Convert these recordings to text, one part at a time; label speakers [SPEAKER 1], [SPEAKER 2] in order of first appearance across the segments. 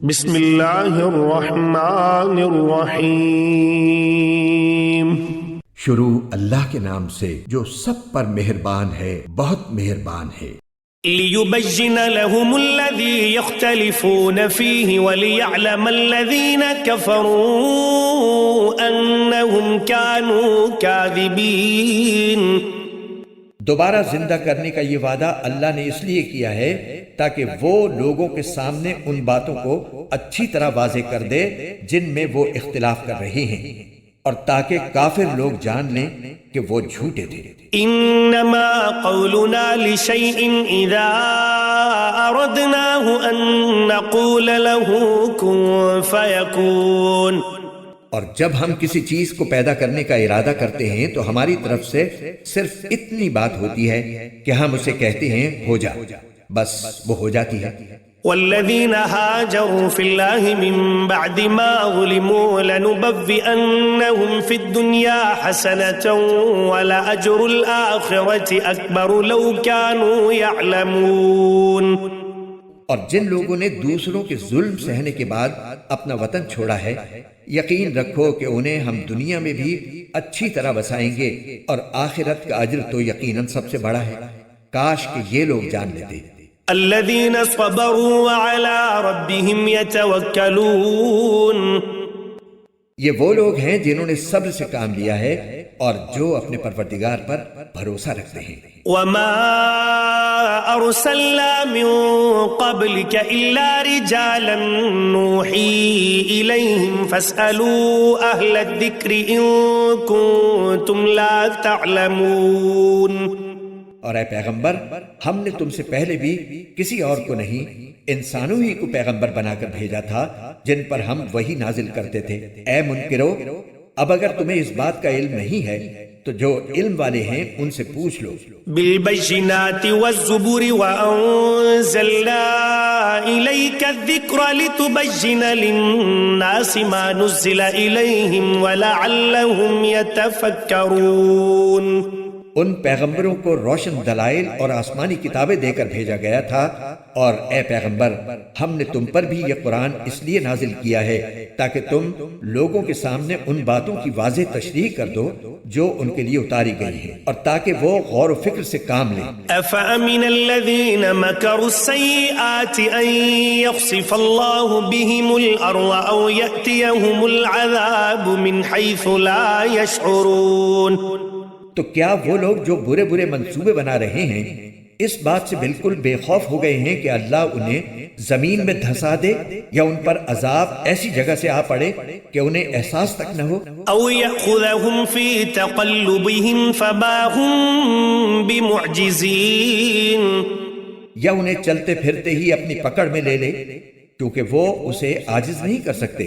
[SPEAKER 1] بسم اللہ الرحمن الرحیم۔
[SPEAKER 2] شروع اللہ کے نام سے جو سب پر مہربان ہے، بہت مہربان ہے۔
[SPEAKER 1] لِيُبَيِّنَ لَهُمُ الَّذِي يَخْتَلِفُونَ فِيهِ وَلِيَعْلَمَ الَّذِينَ كَفَرُوا أَنَّهُمْ كَانُوا كَاذِبِينَ۔
[SPEAKER 2] دوبارہ زندہ کرنے کا یہ وعدہ اللہ نے اس لیے کیا ہے تاکہ وہ لوگوں کے سامنے ان باتوں کو اچھی طرح واضح کر دے جن میں وہ اختلاف کر رہے ہیں، اور تاکہ کافر لوگ جان لیں کہ وہ جھوٹے تھے۔
[SPEAKER 1] انما قولنا لشيء اذا اردناه ان نقول له كن فيكون۔
[SPEAKER 2] اور جب ہم کسی چیز کو پیدا کرنے کا ارادہ کرتے ہیں تو ہماری طرف سے صرف اتنی بات ہوتی ہے کہ ہم اسے کہتے ہیں ہو جا، بس وہ ہو جاتی ہے۔
[SPEAKER 1] والذین هاجروا فی اللہ من بعد ما ظلموا لنبوئنہم فی الدنیا حسنة ولأجر الآخرة اکبر لو كانوا یعلمون۔
[SPEAKER 2] اور جن لوگوں نے دوسروں کے ظلم سہنے کے بعد اپنا وطن چھوڑا ہے، یقین رکھو کہ انہیں ہم دنیا میں بھی اچھی طرح بسائیں گے، اور آخرت کا اجر تو یقیناً سب سے بڑا ہے۔ کاش کہ یہ لوگ جان لیتے۔
[SPEAKER 1] الذین صبروا وعلی ربهم یتوکلون۔
[SPEAKER 2] یہ وہ لوگ ہیں جنہوں نے صبر سے کام لیا ہے اور جو اپنے پروردگار پر بھروسہ رکھتے ہیں۔
[SPEAKER 1] وما ارسلنا من قبلك الا رجالا نوحی الیہم فاسألوا اہل الذکر ان کنتم لا تعلمون۔
[SPEAKER 2] اور اے پیغمبر، ہم نے تم سے پہلے بھی کسی اور کو نہیں، انسانوں ہی کو پیغمبر بنا کر بھیجا تھا جن پر ہم وحی نازل کرتے تھے۔ اے منکرو، اب اگر تمہیں اس بات کا علم نہیں ہے تو جو علم والے ہیں ان سے پوچھ لو۔
[SPEAKER 1] بالبینات والزبور وانزلنا الیک الذکر لتبین للناس ما نزل الیہم ولعلہم یتفکرون۔
[SPEAKER 2] ان پیغمبروں کو روشن دلائل اور آسمانی کتابیں دے کر بھیجا گیا تھا، اور اے پیغمبر، ہم نے تم پر بھی یہ قرآن اس لیے نازل کیا ہے تاکہ تم لوگوں کے سامنے ان باتوں کی واضح تشریح کر دو جو ان کے لیے اتاری گئی ہیں، اور تاکہ وہ غور و فکر سے کام لیں۔
[SPEAKER 1] افامن الذین مکروا السیئات ان یخسف اللہ بهم الارض او یأتیہم العذاب من حیث لا یشعرون۔
[SPEAKER 2] تو کیا وہ لوگ جو برے برے منصوبے بنا رہے ہیں اس بات سے بالکل بے خوف ہو گئے ہیں کہ اللہ انہیں زمین میں دھسا دے یا ان پر عذاب ایسی جگہ سے آ پڑے کہ انہیں احساس تک نہ ہو؟
[SPEAKER 1] او یأخذہم فی تقلبہم فما ہم بمعجزین،
[SPEAKER 2] یا انہیں چلتے پھرتے ہی اپنی پکڑ میں لے لے کیونکہ وہ اسے عاجز نہیں کر سکتے۔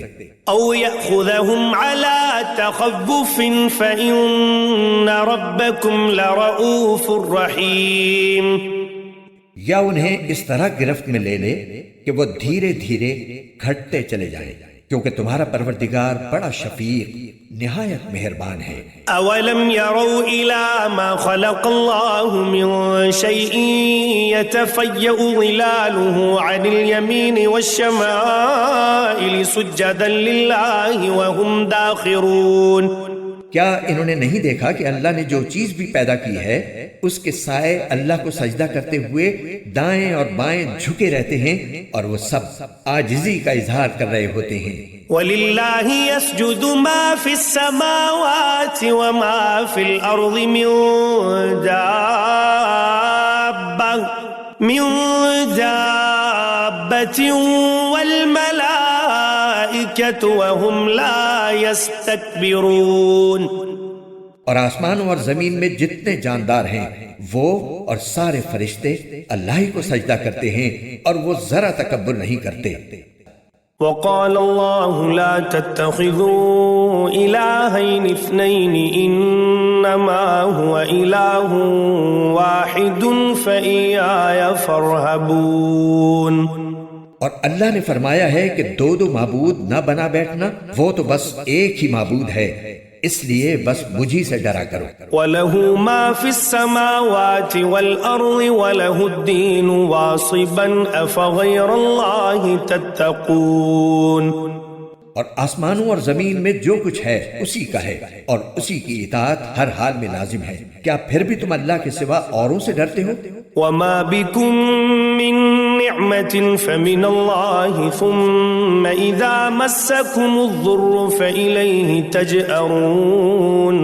[SPEAKER 1] او یأخذہم علی تخوف فإن ربکم لرؤوف رحیم،
[SPEAKER 2] یا انہیں اس طرح گرفت میں لے لے کہ وہ دھیرے دھیرے گھٹتے چلے جائیں، کیونکہ تمہارا پروردگار بڑا شفیق نہایت مہربان ہے۔
[SPEAKER 1] اولم يروا الى ما خلق الله من شيء يتفيأ ظلاله عن اليمين والشمائل سجدا لله وهم داخرون۔
[SPEAKER 2] کیا انہوں نے نہیں دیکھا کہ اللہ نے جو چیز بھی پیدا کی ہے اس کے سائے اللہ کو سجدہ کرتے ہوئے دائیں اور بائیں جھکے رہتے ہیں، اور وہ سب عاجزی کا اظہار کر رہے ہوتے ہیں۔
[SPEAKER 1] وَلِلَّهِ يَسْجُدُ مَا فِي السَّمَاوَاتِ وَمَا فِي الْأَرْضِ مِن دَابَّةٍ وَالْمَلَائِكَةُ وَهُمْ لَا يَسْتَكْبِرُونَ۔
[SPEAKER 2] اور آسمانوں اور زمین میں جتنے جاندار ہیں وہ اور سارے فرشتے اللہ ہی کو سجدہ کرتے ہیں، اور وہ ذرا تکبر نہیں کرتے۔
[SPEAKER 1] وقال الله لا تتخذوا إلهين اثنين إنما هو إله واحد فإياي فارهبون۔
[SPEAKER 2] اور اللہ نے فرمایا ہے کہ دو معبود نہ بنا بیٹھنا، وہ تو بس ایک ہی معبود ہے، اس لیے بس مجھی سے ڈرا کرو۔
[SPEAKER 1] وَلَهُ مَا فِي السَّمَاوَاتِ وَالْأَرْضِ وَلَهُ الدِّينُ وَاصِبًا أَفَغَيْرَ اللَّهِ تَتَّقُونَ۔
[SPEAKER 2] اور آسمانوں اور زمین میں جو کچھ ہے اسی کا ہے اور اسی کی اطاعت ہر حال میں لازم ہے، کیا پھر بھی تم اللہ کے سوا اوروں سے ڈرتے ہو؟
[SPEAKER 1] وَمَا بِكُم مِّن نِّعْمَةٍ فَمِنَ اللَّهِ ثُمَّ إِذَا مَسَّكُمُ الضُّرُّ فَإِلَيْهِ تَجْأَرُونَ۔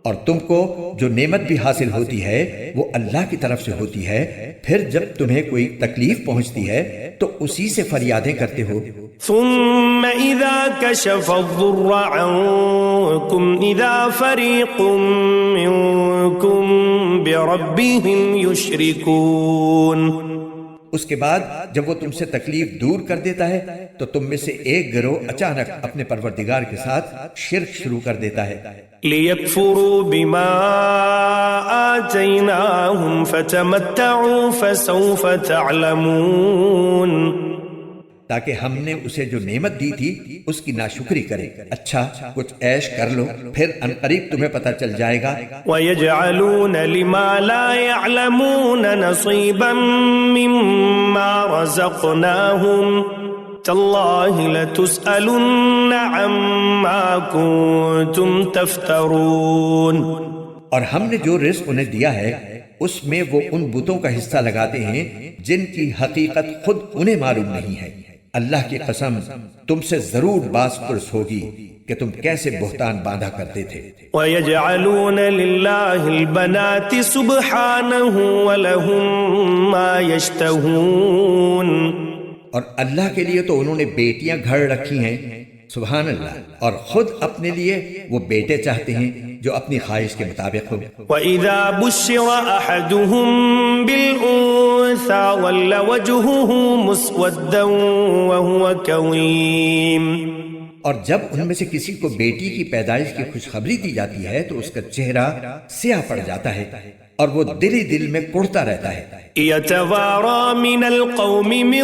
[SPEAKER 2] اور تم کو جو نعمت بھی حاصل ہوتی ہے وہ اللہ کی طرف سے ہوتی ہے، پھر جب تمہیں کوئی تکلیف پہنچتی ہے تو اسی سے فریادیں کرتے ہو۔
[SPEAKER 1] ثم إذا كشف الضر عنكم إذا فريق منكم بربهم يشركون۔
[SPEAKER 2] اس کے بعد جب وہ تم سے تکلیف دور کر دیتا ہے تو تم میں سے ایک گروہ اچانک اپنے پروردگار کے ساتھ شرک شروع کر دیتا ہے۔
[SPEAKER 1] لِيَكْفُرُوا بِمَا آتَيْنَاهُمْ فَتَمَتَّعُوا فَسَوْفَ تَعْلَمُونَ۔
[SPEAKER 2] تاکہ ہم نے اسے جو نعمت دی تھی اس کی ناشکری کرے، اچھا کچھ عیش کر لو، پھر عنقریب تمہیں پتہ چل جائے گا۔
[SPEAKER 1] وَيَجْعَلُونَ لِمَا لَا يَعْلَمُونَ نَصِيبًا مِّمَّا رَزَقْنَاهُمْ تَاللَّهِ لَتُسْأَلُنَّ عَمَّا كُنتُمْ تَفْتَرُونَ۔
[SPEAKER 2] اور ہم نے جو رزق انہیں دیا ہے اس میں وہ ان بتوں کا حصہ لگاتے ہیں جن کی حقیقت خود انہیں معلوم نہیں ہے۔ اللہ کی قسم تم سے ضرور باز پرس ہوگی کہ تم کیسے بہتان باندھا کرتے تھے۔
[SPEAKER 1] وَيَجْعَلُونَ لِلَّهِ الْبَنَاتِ سُبْحَانَهُ وَلَهُم مَّا يَشْتَهُونَ۔
[SPEAKER 2] اور اللہ کے لیے تو انہوں نے بیٹیاں گھڑ رکھی ہیں، سبحان اللہ، اور خود اپنے لیے وہ بیٹے چاہتے ہیں جو اپنی خواہش کے مطابق ہو۔
[SPEAKER 1] وَإِذَا بُشِّرَ أَحَدُهُم بِالْأُنثَىٰ وَلَّ وَجْهُهُ مُسْوَدًّا وَهُوَ كَظِيمٌ۔
[SPEAKER 2] اور جب ان میں سے کسی کو بیٹی کی پیدائش کی خوشخبری دی جاتی ہے تو اس کا چہرہ سیاہ پڑ جاتا ہے اور وہ دل ہی دل میں کڑتا رہتا ہے۔
[SPEAKER 1] يَتَوَارَىٰ مِنَ الْقَوْمِ مِن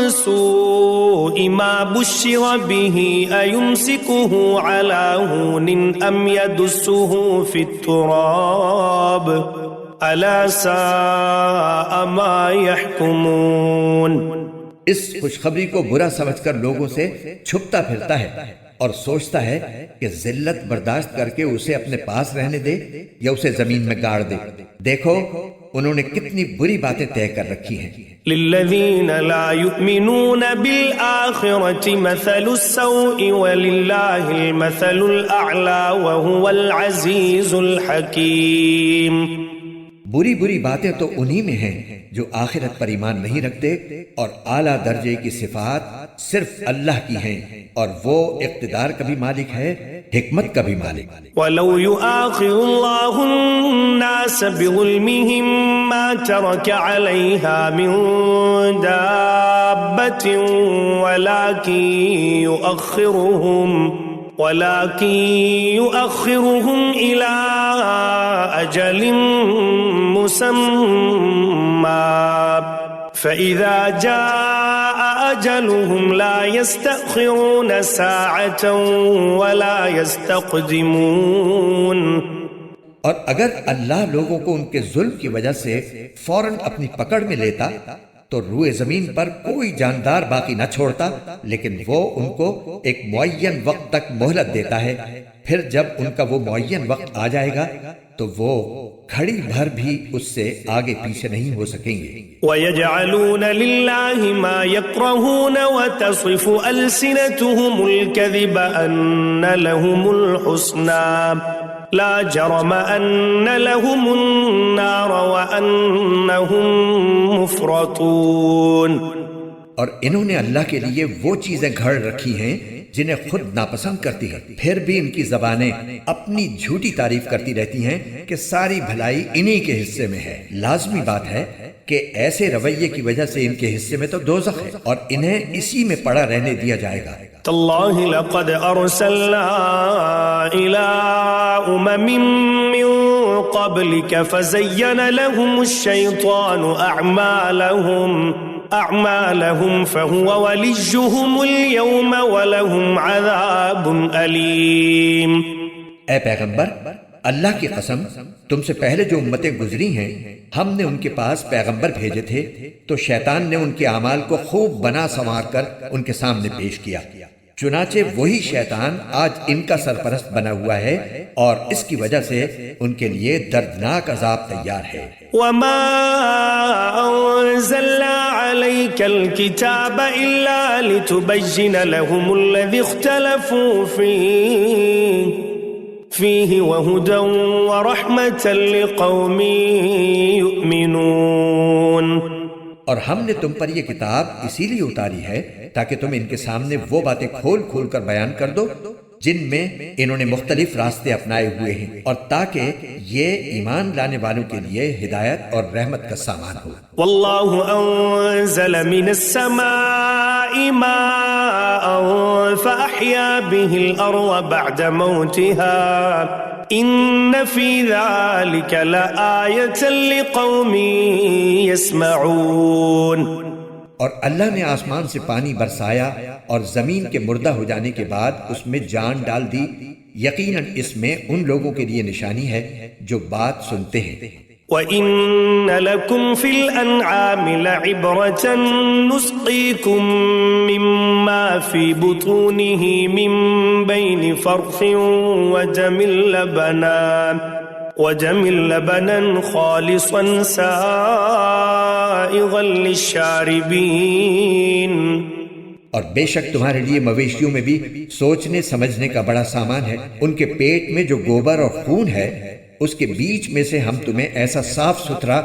[SPEAKER 1] سُوءِ مَا بُشِّرَ بِهِ أَيُمْسِكُهُ عَلَىٰ هُونٍ أَمْ يَدُسُّهُ فِي التُّرَابِ أَلَا سَاءَ مَا يَحْكُمُونَ۔
[SPEAKER 2] اس خوشخبری کو برا سمجھ کر لوگوں سے چھپتا پھرتا ہے اور سوچتا ہے کہ ذلت برداشت کر کے اسے اپنے پاس رہنے دے یا اسے زمین میں گاڑ دے۔ دیکھو انہوں نے کتنی بری باتیں طے کر رکھی ہیں۔
[SPEAKER 1] لِلَّذِينَ لَا يُؤْمِنُونَ بِالْآخِرَةِ مَثَلُ السَّوْءِ وَلِلَّهِ الْمَثَلُ الْأَعْلَى وَهُوَ الْعَزِيزُ الْحَكِيمُ۔
[SPEAKER 2] بری بری باتیں تو انہی میں ہیں جو آخرت پر ایمان نہیں رکھتے، اور اعلیٰ درجے کی صفات صرف اللہ کی ہیں، اور وہ اقتدار کا بھی مالک ہے، حکمت کا بھی مالک۔
[SPEAKER 1] وَلَوْ يُؤَاخِذُ اللَّهُ النَّاسَ بِظُلْمِهِمْ مَا تَرَكَ عَلَيْهَا مِن دَابَّةٍ ولكن يؤخرهم إلى أجل مسمى فإذا جاء أجلهم لا يستأخرون ساعة ولا يستقدمون۔
[SPEAKER 2] اور اگر اللہ لوگوں کو ان کے ظلم کی وجہ سے فوراً اپنی پکڑ میں لیتا تو روئے زمین پر کوئی جاندار باقی نہ چھوڑتا، لیکن وہ ان کو ایک معین وقت تک مہلت دیتا ہے، پھر جب ان کا وہ معین وقت آ جائے گا تو وہ گھڑی بھر بھی اس سے آگے پیچھے نہیں ہو سکیں گے۔
[SPEAKER 1] وَيَجْعَلُونَ لِلَّهِ مَا يَكْرَهُونَ وَتَصِفُ أَلْسِنَتُهُمُ الْكَذِبَ أَنَّ لَهُمُ الْحُسْنَى لا جرم أن لهم النار وأنهم مفرطون۔
[SPEAKER 2] اور انہوں نے اللہ کے لیے وہ چیزیں گھڑ رکھی ہیں جنہیں خود ناپسند کرتی ہے، پھر بھی ان کی زبانیں اپنی جھوٹی تعریف کرتی رہتی ہیں کہ ساری بھلائی انہی کے حصے میں ہے۔ لازمی بات ہے کہ ایسے رویے کی وجہ سے ان کے حصے میں تو دوزخ ہے اور انہیں اسی میں پڑا رہنے دیا جائے گا۔
[SPEAKER 1] تاللہ لقد ارسلنا الى امم من قبلك فزين لهم الشيطان اعمالهم فهو وليهم اليوم ولهم عذاب اليم۔
[SPEAKER 2] اے پیغمبر، اللہ کی قسم، تم سے پہلے جو امتیں گزری ہیں ہم نے ان کے پاس پیغمبر بھیجے تھے تو شیطان نے ان کے اعمال کو خوب بنا سنوار کر ان کے سامنے پیش کیا، چنانچہ وہی شیطان آج ان کا سرپرست بنا ہوا ہے اور اس کی وجہ سے ان کے لیے دردناک عذاب تیار ہے۔
[SPEAKER 1] وما أنزلنا عليك الكتاب إلا لتبين لهم الذي اختلفوا فيه وهدى ورحمة لقوم يؤمنون۔
[SPEAKER 2] اور ہم نے تم پر یہ کتاب اسی لیے اتاری ہے تاکہ تم ان کے سامنے وہ باتیں کھول کھول کر بیان کر دو جن میں انہوں نے مختلف راستے اپنائے ہوئے ہیں، اور تاکہ یہ ایمان لانے والوں کے لیے ہدایت اور رحمت کا سامان ہو۔
[SPEAKER 1] والله أنزل من السماء ماء فأحيا به الأرض بعد موتها إن في ذلك لآية لقوم يسمعون۔
[SPEAKER 2] اور اللہ نے آسمان سے پانی برسایا اور زمین کے مردہ ہو جانے کے بعد اس میں جان ڈال دی، یقیناً اس میں ان لوگوں کے لیے نشانی ہے جو بات سنتے ہیں۔
[SPEAKER 1] وَإِنَّ لَكُمْ فِي الْأَنْعَامِ لَعِبْرَةً نُسْقِيكُم مِّمَّا فِي بُطُونِهِ مِن بَيْنِ فَرْثٍ وَدَمٍ لَبَنًا خَالِصًا سَائِغًا لِلشَّارِبِينَ۔
[SPEAKER 2] اور بے شک تمہارے لیے مویشیوں میں بھی سوچنے سمجھنے کا بڑا سامان ہے، ان کے پیٹ میں جو گوبر اور خون ہے اس کے بیچ میں سے ہم تمہیں ایسا صاف ستھرا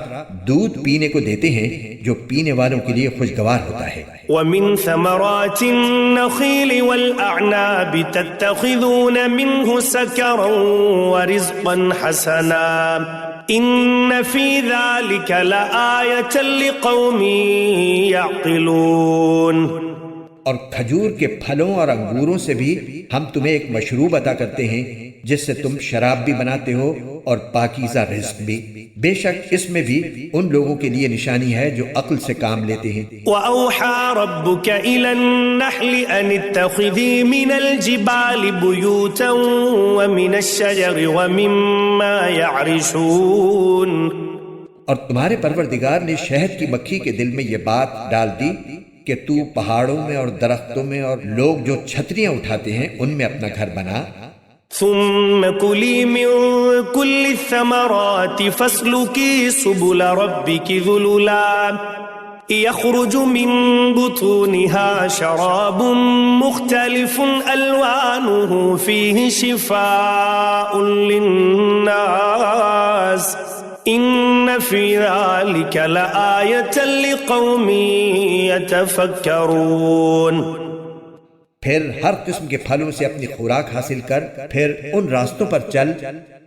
[SPEAKER 2] دودھ پینے کو دیتے ہیں جو پینے والوں کے لیے خوشگوار ہوتا ہے۔
[SPEAKER 1] وَمِن ثَمَرَاتِ النَّخِيلِ وَالْأَعْنَابِ تَتَّخِذُونَ مِنْهُ سَكَرًا وَرِزْقًا حَسَنًا إِنَّ فِي ذَلِكَ لَآيَةً لِقَوْمٍ يَعْقِلُونَ۔
[SPEAKER 2] اور کھجور کے پھلوں اور انگوروں سے بھی ہم تمہیں ایک مشروب عطا کرتے ہیں جس سے تم شراب بھی بناتے ہو اور پاکیزہ رزق بھی، بے شک اس میں بھی ان لوگوں کے لیے نشانی ہے جو عقل سے کام لیتے ہیں۔
[SPEAKER 1] وَأَوْحَى رَبُّكَ إِلَى النَّحْلِ أَنِ اتَّخِذِي مِنَ الْجِبَالِ بُيُوتًا وَمِنَ الشَّجَرِ وَمِمَّا يَعْرِشُونَ۔
[SPEAKER 2] اور تمہارے پروردگار نے شہد کی مکھی کے دل میں یہ بات ڈال دی کہ تو پہاڑوں میں اور درختوں میں اور لوگ جو چھتریاں اٹھاتے ہیں ان میں اپنا گھر بنا۔
[SPEAKER 1] ثم كلي من كل الثمرات فاسلكي سبل ربك ذللا يخرج من بطونها شراب مختلف ألوانه فيه شفاء للناس إن في ذلك لآية لقوم يتفكرون۔
[SPEAKER 2] پھر ہر قسم کے پھلوں سے اپنی خوراک حاصل کر، پھر ان راستوں پر چل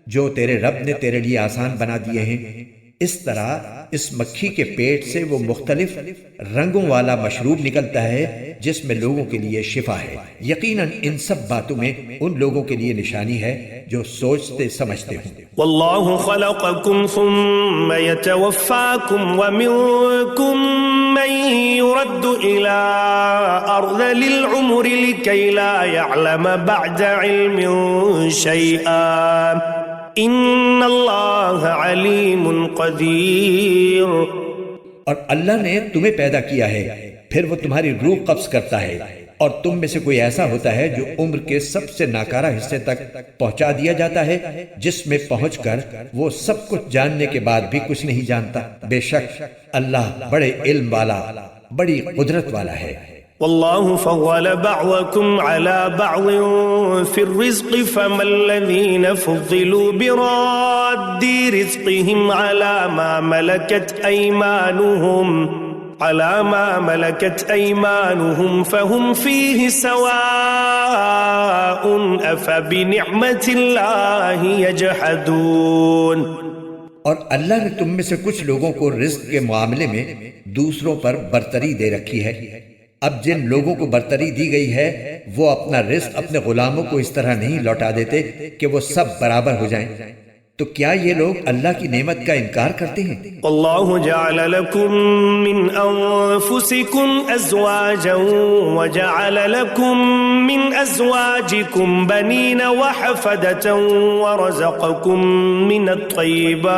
[SPEAKER 2] جو تیرے رب نے تیرے لیے آسان بنا دیے ہیں، اس طرح اس مکھی کے پیٹ سے وہ مختلف رنگوں والا مشروب نکلتا ہے جس میں لوگوں کے لیے شفا ہے۔ یقیناً ان سب باتوں میں ان لوگوں کے لیے نشانی ہے جو سوچتے سمجھتے ہوں۔
[SPEAKER 1] واللہ خلقکم ثم یتوفاکم ومنکم من يرد الى ارذل العمر لكي لا يعلم بعد علم شيئا ان اللہ علیم قدیر۔
[SPEAKER 2] اور اللہ نے تمہیں پیدا کیا ہے، پھر وہ تمہاری روح قبض کرتا ہے، اور تم میں سے کوئی ایسا ہوتا ہے جو عمر کے سب سے ناکارہ حصے تک پہنچا دیا جاتا ہے جس میں پہنچ کر وہ سب کچھ جاننے کے بعد بھی کچھ نہیں جانتا۔ بے شک اللہ بڑے علم والا، بڑی قدرت والا ہے۔
[SPEAKER 1] والله فضل بعضكم على بعض في الرزق فما الذين فضلوا براد رزقهم على ما ملكت أيمانهم فهم فيه سواء أفبنعمة الله يجحدون۔
[SPEAKER 2] اور اللہ نے تم میں سے کچھ لوگوں کو رزق کے معاملے میں دوسروں پر برتری دے رکھی ہے۔ اب جن لوگوں کو برتری دی گئی ہے وہ اپنا رزق اپنے غلاموں کو اس طرح نہیں لوٹا دیتے کہ وہ سب برابر ہو جائیں، تو کیا یہ لوگ اللہ کی نعمت کا انکار کرتے ہیں؟
[SPEAKER 1] واللہ جعل لکم من انفسکم ازواجا وجعل لکم من ازواجکم بنین وحفدة ورزقکم من الطیبات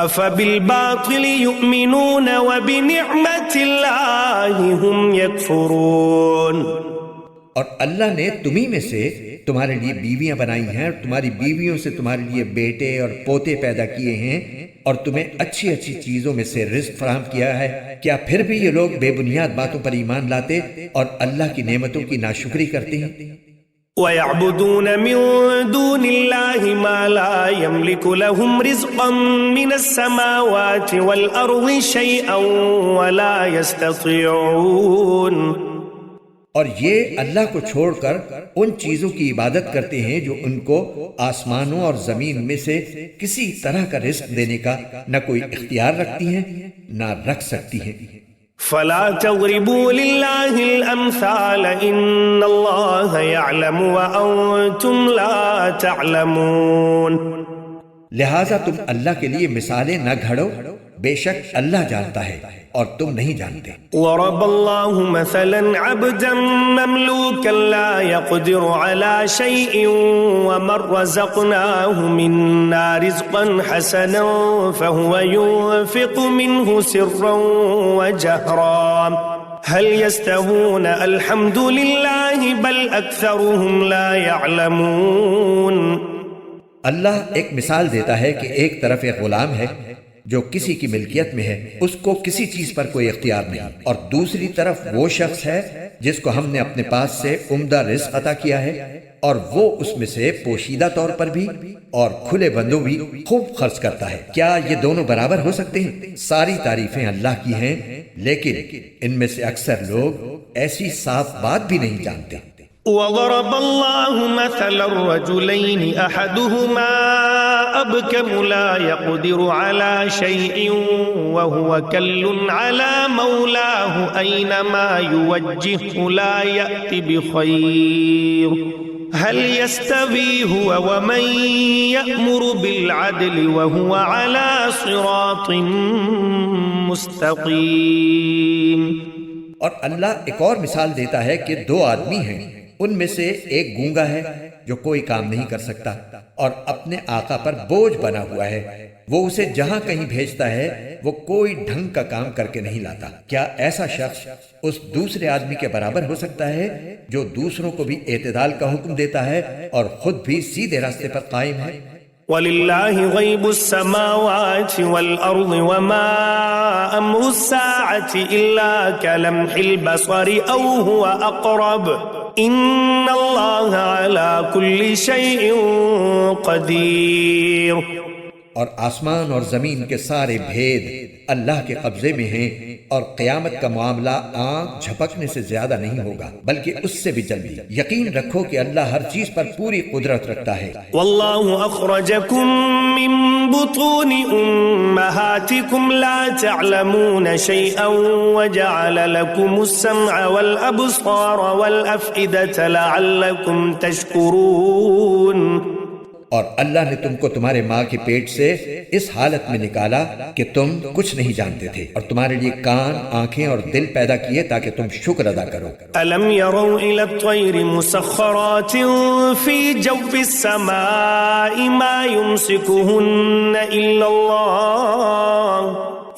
[SPEAKER 1] افبالباطل یؤمنون وبنعمت اللہ هم یکفرون۔
[SPEAKER 2] اور اللہ نے تمہیں میں سے تمہارے لیے بیویاں بنائی ہیں اور تمہاری بیویوں سے تمہارے لیے بیٹے اور پوتے پیدا کیے ہیں اور تمہیں اچھی اچھی چیزوں میں سے رزق فراہم کیا ہے، کیا پھر بھی یہ لوگ بے بنیاد باتوں پر ایمان لاتے اور اللہ کی نعمتوں کی ناشکری کرتے ہیں؟
[SPEAKER 1] وَيَعْبُدُونَ مِن دُونِ اللَّهِ مَا لَا يَمْلِكُ لَهُمْ رِزْقًا مِّنَ السَّمَاوَاتِ وَالْأَرْضِ شَيْئًا وَلَا يَسْتَطِيعُونَ۔
[SPEAKER 2] اور یہ اللہ کو چھوڑ کر ان چیزوں کی عبادت کرتے ہیں جو ان کو آسمانوں اور زمین میں سے کسی طرح کا رزق دینے کا نہ کوئی اختیار رکھتی ہیں نہ رکھ سکتی ہیں۔
[SPEAKER 1] فَلَا تَضْرِبُوا لِلَّهِ الْأَمْثَالَ إِنَّ اللَّهَ يَعْلَمُ وَأَنْتُمْ لَا تَعْلَمُونَ۔
[SPEAKER 2] لہٰذا تم اللہ کے لیے مثالیں نہ گھڑو، بے شک اللہ جانتا ہے اور تم نہیں جانتے۔
[SPEAKER 1] ضرب اللہ مثلا عبدا مملوکا لا يقدر على شيء ومن رزقناه منا رزقا حسنا فهو ينفق منه سرا وجهرا هل يستوون الحمد لله بل اکثرهم لا يعلمون۔
[SPEAKER 2] اللہ ایک مثال دیتا ہے کہ ایک طرف ایک غلام ہے جو کسی کی ملکیت میں ہے، اس کو کسی چیز پر کوئی اختیار نہیں، اور دوسری طرف وہ شخص ہے جس کو ہم نے اپنے پاس سے عمدہ رزق عطا کیا ہے اور وہ اس میں سے پوشیدہ طور پر بھی اور کھلے بندوں بھی خوب خرچ کرتا ہے۔ کیا یہ دونوں برابر ہو سکتے ہیں؟ ساری تعریفیں اللہ کی ہیں، لیکن ان میں سے اکثر لوگ ایسی صاف بات بھی نہیں جانتے۔
[SPEAKER 1] وضرب الله مثلا الرجلين أحدهما أبكم لا يقدر على شيء وهو كل على مولاه أينما يوجهه لا يأتي بخير هل يستوي هو ومن يأمر بالعدل وهو على صراط مستقيم۔
[SPEAKER 2] اور اللہ ایک اور مثال دیتا ہے کہ دو آدمی ہیں، ان میں سے ایک گونگا ہے جو کوئی کام نہیں کر سکتا اور اپنے آقا پر بوجھ بنا ہوا ہے، وہ اسے جہاں کہیں بھیجتا ہے وہ کوئی ڈھنگ کا کام کر کے نہیں لاتا۔ کیا ایسا شخص اس دوسرے آدمی کے برابر ہو سکتا ہے جو دوسروں کو بھی اعتدال کا حکم دیتا ہے اور خود بھی سیدھے راستے پر قائم ہے؟
[SPEAKER 1] وَلِلَّهِ غَيْبُ السَّمَاوَاتِ وَالْأَرْضِ وَمَا أَمْرُ السَّاعَةِ إِلَّا كَلَمْحِ الْبَصَرِ أَوْ هُوَ أَقْرَبُ إِنَّ اللَّهَ عَلَى كُلِّ شَيْءٍ قَدِيرٌ۔
[SPEAKER 2] اور آسمان اور زمین کے سارے بھید اللہ کے قبضے میں ہیں اور قیامت کا معاملہ آنکھ جھپکنے سے زیادہ نہیں ہوگا بلکہ اس سے بھی جلدی۔ یقین رکھو کہ اللہ ہر چیز پر پوری قدرت رکھتا ہے۔
[SPEAKER 1] واللہ اخرجکم من بطون امہاتکم لا تعلمون شیئا وجعل لکم السمع والابصار والافئدة لعلکم تشکرون۔
[SPEAKER 2] اور اللہ نے تم کو تمہارے ماں کے پیٹ سے اس حالت میں نکالا کہ تم کچھ نہیں جانتے تھے، اور تمہارے لیے کان، آنکھیں اور دل پیدا کیے تاکہ تم شکر ادا کرو۔
[SPEAKER 1] أَلَمْ يَرَوْا إِلَى الطَّيْرِ مُسَخَّرَاتٍ فِي جَوِّ السَّمَاءِ مَا يُمْسِكُهُنَّ إِلَّا اللَّهُ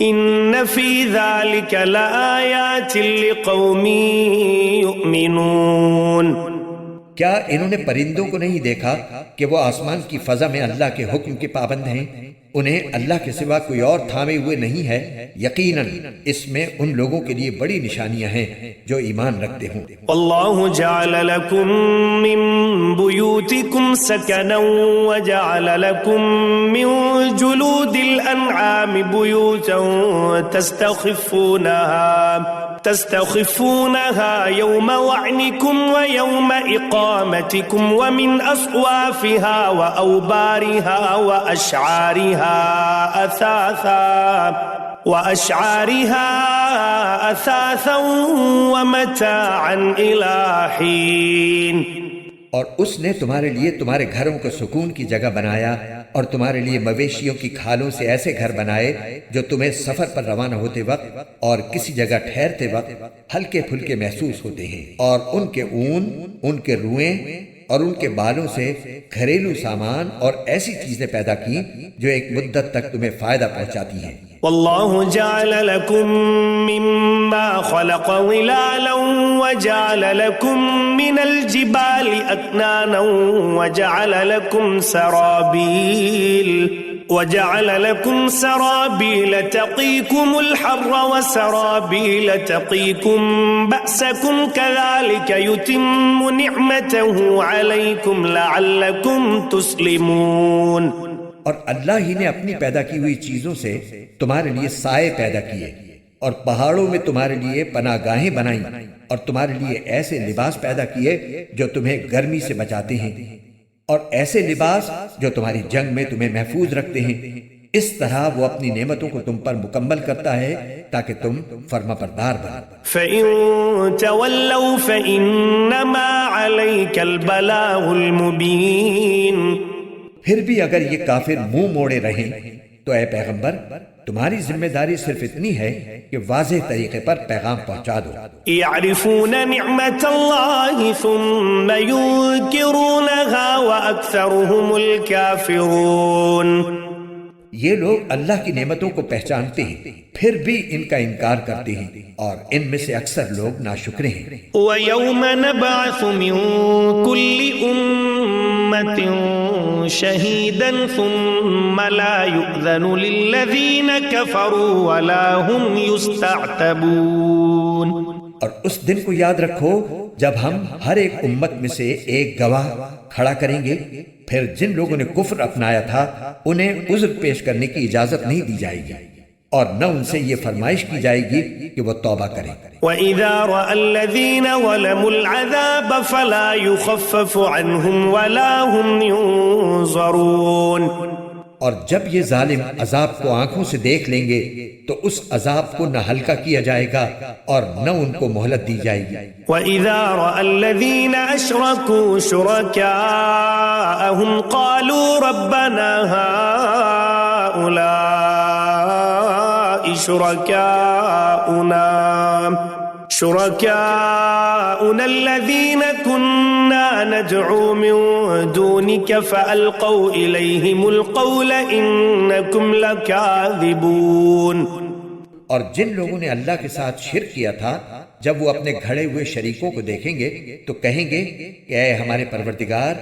[SPEAKER 1] إِنَّ فِي ذَلِكَ لَآيَاتٍ لِقَوْمٍ يُؤْمِنُونَ۔
[SPEAKER 2] کیا انہوں نے پرندوں کو نہیں دیکھا کہ وہ آسمان کی فضا میں اللہ کے حکم کے پابند ہیں؟ انہیں اللہ کے سوا کوئی اور تھامے ہوئے نہیں ہے۔ یقیناً اس میں ان لوگوں کے لیے بڑی نشانیاں ہیں جو ایمان رکھتے ہوں۔
[SPEAKER 1] واللہ جعل لکم من بیوتکم سکنا وجعل لکم من جلود الانعام بیوتا تستخفونها يوم وعنكم ويوم إقامتكم ومن أصوافها وأوبارها وأشعارها أثاثا ومتاعا إلى حين۔
[SPEAKER 2] اور اس نے تمہارے لیے تمہارے گھروں کو سکون کی جگہ بنایا اور تمہارے لیے مویشیوں کی کھالوں سے ایسے گھر بنائے جو تمہیں سفر پر روانہ ہوتے وقت اور کسی جگہ ٹھہرتے وقت ہلکے پھلکے محسوس ہوتے ہیں، اور ان کے اون، ان کے روئیں اور ان کے بالوں سے گھریلو سامان اور ایسی چیزیں پیدا کی جو ایک مدت تک تمہیں فائدہ پہنچاتی ہیں۔
[SPEAKER 1] والله جعل لكم مما خلق ظلالا وجعل لكم من الجبال أكنانا وجعل لكم سرابيل تقيكم الحر وسرابيل تقيكم بأسكم كذلك يتم نعمته عليكم لعلكم تسلمون۔
[SPEAKER 2] اور اللہ ہی نے اپنی پیدا کی ہوئی چیزوں سے تمہارے لیے سائے پیدا کیے اور پہاڑوں میں تمہارے لیے پناہ گاہیں بنائیں اور تمہارے لیے ایسے لباس پیدا کیے جو تمہیں گرمی سے بچاتے ہیں اور ایسے لباس جو تمہاری جنگ میں تمہیں محفوظ رکھتے ہیں۔ اس طرح وہ اپنی نعمتوں کو تم پر مکمل کرتا ہے تاکہ تم فرما بردار بنو۔
[SPEAKER 1] فَإِن تَوَلَّوْا فَإِنَّمَا عَلَيْكَ الْبَلَاغُ الْمُبِينُ۔
[SPEAKER 2] پھر بھی اگر یہ کافر منہ موڑے رہیں تو اے پیغمبر تمہاری ذمہ داری صرف اتنی ہے کہ واضح طریقے پر پیغام پہنچا دو۔
[SPEAKER 1] يَعْرِفُونَ نِعْمَةَ اللَّهِ ثُمَّ يُنْكِرُونَهَا وَأَكْثَرُهُمُ الْكَافِرُونَ۔
[SPEAKER 2] یہ لوگ اللہ کی نعمتوں کو پہچانتے ہیں پھر بھی ان کا انکار کرتے ہیں اور ان میں سے اکثر لوگ ناشکرے ہیں۔
[SPEAKER 1] وَيَوْمَ نَبْعَثُ مِن كُلِّ أُمَّةٍ شَهِيدًا ثُمَّ لَا يُؤْذَنُ لِلَّذِينَ كَفَرُوا وَلَا هُمْ يُسْتَعْتَبُونَ۔
[SPEAKER 2] اور اس دن کو یاد رکھو جب ہم ہر ایک امت میں سے ایک گواہ کھڑا کریں گے، پھر جن لوگوں نے کفر اپنایا تھا انہیں عذر پیش کرنے کی اجازت نہیں دی جائے گی اور نہ ان سے یہ فرمائش کی جائے گی کہ وہ توبہ کریں۔
[SPEAKER 1] وَإِذَا رَأَى الَّذِينَ ظَلَمُوا الْعَذَابَ فَلَا يُخَفَّفُ عَنْهُمْ وَلَا هُمْ يُنظَرُونَ۔
[SPEAKER 2] اور جب یہ ظالم عذاب کو آنکھوں سے دیکھ لیں گے تو اس عذاب کو نہ ہلکا کیا جائے گا اور نہ ان کو مہلت دی جائے گی۔
[SPEAKER 1] وَإِذَا رَأَى الَّذِينَ أَشْرَكُوا شُرَكَاءَهُمْ قَالُوا رَبَّنَا هَؤُلَاءِ شُرَكَاؤُنَا الَّذِينَ كُنَّا نَدْعُو مِن دُونِكَ فَأَلْقَوْا إِلَيْهِمُ الْقَوْلَ إِنَّكُمْ لَكَاذِبُونَ۔
[SPEAKER 2] اور جن لوگوں نے اللہ کے ساتھ شرک کیا تھا جب وہ اپنے گھڑے ہوئے شریکوں کو دیکھیں گے تو کہیں گے کہ اے ہمارے پروردگار،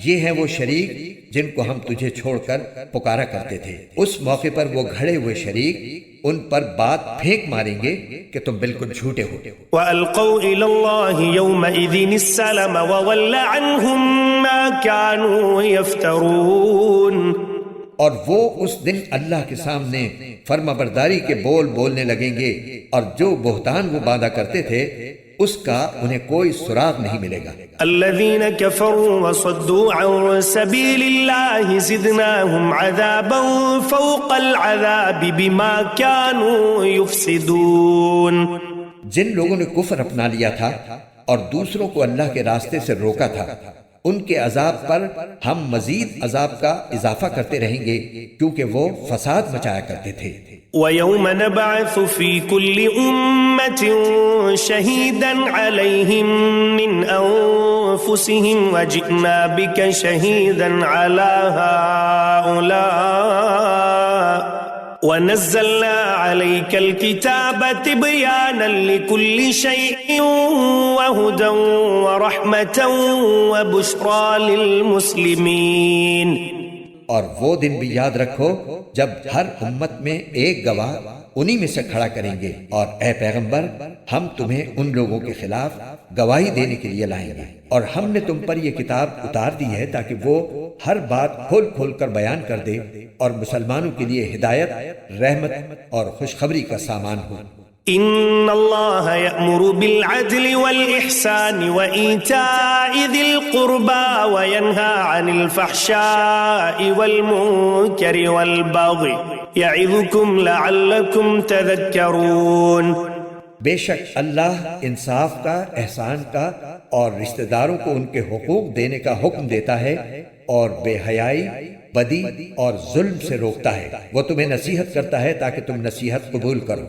[SPEAKER 2] یہ ہیں وہ شریک جن کو ہم تجھے چھوڑ کر پکارا کرتے تھے۔ اس موقع پر وہ گھڑے ہوئے شریک ان پر بات پھینک ماریں گے کہ تم بالکل جھوٹے ہو۔
[SPEAKER 1] وَأَلْقَوْا إِلَى اللَّهِ يَوْمَئِذٍ السَّلَمَ وَضَلَّ عَنْهُمْ مَا كَانُوا يَفْتَرُونَ۔
[SPEAKER 2] اور وہ اس دن اللہ کے سامنے فرما برداری کے بول بولنے لگیں گے اور جو بہتان وہ باندھا کرتے تھے اس کا انہیں کوئی سراغ نہیں ملے گا۔
[SPEAKER 1] الذين كفروا وصدوا عن سبيل الله زدناهم عذابا فوق العذاب بما كانوا يفسدون۔
[SPEAKER 2] جن لوگوں نے کفر اپنا لیا تھا اور دوسروں کو اللہ کے راستے سے روکا تھا ان کے عذاب پر ہم مزید عذاب کا اضافہ کرتے رہیں گے کیونکہ وہ فساد مچایا کرتے تھے۔
[SPEAKER 1] وَيَوْمَ نَبْعَثُ فِي كُلِّ أُمَّةٍ شَهِيدًا عَلَيْهِمْ مِنْ أَنفُسِهِمْ وَجِئْنَا بِكَ شَهِيدًا عَلَى هَؤُلَاءِ وَنَزَّلْنَا عَلَيْكَ الْكِتَابَ تِبْيَانًا لِكُلِّ شَيْءٍ وَهُدًى وَرَحْمَةً وَبُشْرَى لِلْمُسْلِمِينَ۔
[SPEAKER 2] اور وہ دن بھی یاد رکھو جب ہر امت میں ایک گواہ انہی میں سے کھڑا کریں گے، اور اے پیغمبر ہم تمہیں ان لوگوں کے خلاف گواہی دینے کے لیے لائیں گے، اور ہم نے تم پر یہ کتاب اتار دی ہے تاکہ وہ ہر بات کھول کھول کر بیان کر دے اور مسلمانوں کے لیے ہدایت، رحمت اور خوشخبری کا سامان ہو۔
[SPEAKER 1] ان اللہ یأمر بالعدل والإحسان وإیتاء ذی القربى وینہا عن الفحشاء والمنکر والبغی یعظکم لعلکم تذکرون۔
[SPEAKER 2] بے شک اللہ انصاف کا، احسان کا اور رشتہ داروں کو ان کے حقوق دینے کا حکم دیتا ہے اور بے حیائی، بدی اور ظلم سے روکتا ہے۔ وہ تمہیں نصیحت کرتا ہے تاکہ تم نصیحت قبول کرو۔